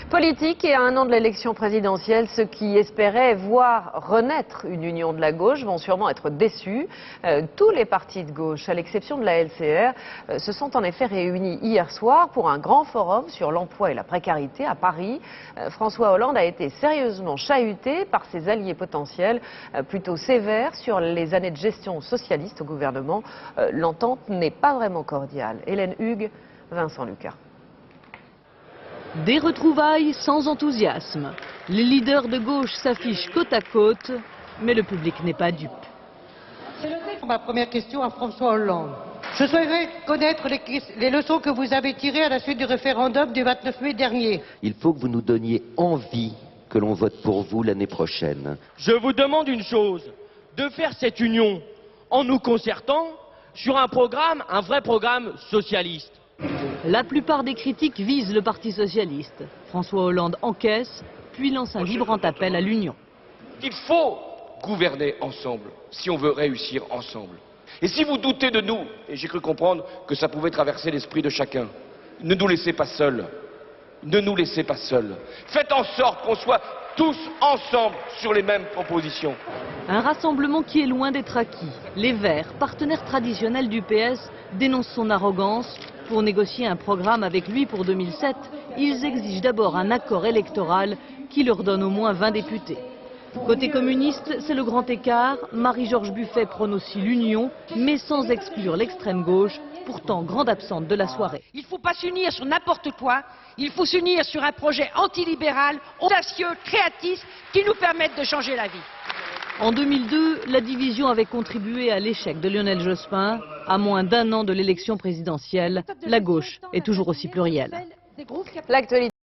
Politique et à un an de l'élection présidentielle, ceux qui espéraient voir renaître une union de la gauche vont sûrement être déçus. Tous les partis de gauche, à l'exception de la LCR, se sont en effet réunis hier soir pour un grand forum sur l'emploi et la précarité à Paris. François Hollande a été sérieusement chahuté par ses alliés potentiels, plutôt sévères sur les années de gestion socialiste au gouvernement. L'entente n'est pas vraiment cordiale. Hélène Hugues, Vincent Lucas. Des retrouvailles sans enthousiasme. Les leaders de gauche s'affichent côte à côte, mais le public n'est pas dupe. Ma première question à François Hollande. Je souhaiterais connaître les leçons que vous avez tirées à la suite du référendum du 29 mai dernier. Il faut que vous nous donniez envie que l'on vote pour vous l'année prochaine. Je vous demande une chose, de faire cette union en nous concertant sur un programme, un vrai programme socialiste. La plupart des critiques visent le Parti socialiste. François Hollande encaisse, puis lance un vibrant appel à l'union. Il faut gouverner ensemble, si on veut réussir ensemble. Et si vous doutez de nous, et j'ai cru comprendre que ça pouvait traverser l'esprit de chacun, ne nous laissez pas seuls. Ne nous laissez pas seuls. Faites en sorte qu'on soit tous ensemble sur les mêmes propositions. Un rassemblement qui est loin d'être acquis. Les Verts, partenaires traditionnels du PS, dénoncent son arrogance. Pour négocier un programme avec lui pour 2007, ils exigent d'abord un accord électoral qui leur donne au moins 20 députés. Côté communiste, c'est le grand écart. Marie-Georges Buffet prône aussi l'union, mais sans exclure l'extrême gauche, pourtant grande absente de la soirée. Il ne faut pas s'unir sur n'importe quoi, il faut s'unir sur un projet antilibéral, audacieux, créatif, qui nous permette de changer la vie. En 2002, la division avait contribué à l'échec de Lionel Jospin. À moins d'un an de l'élection présidentielle, la gauche est toujours aussi plurielle. L'actualité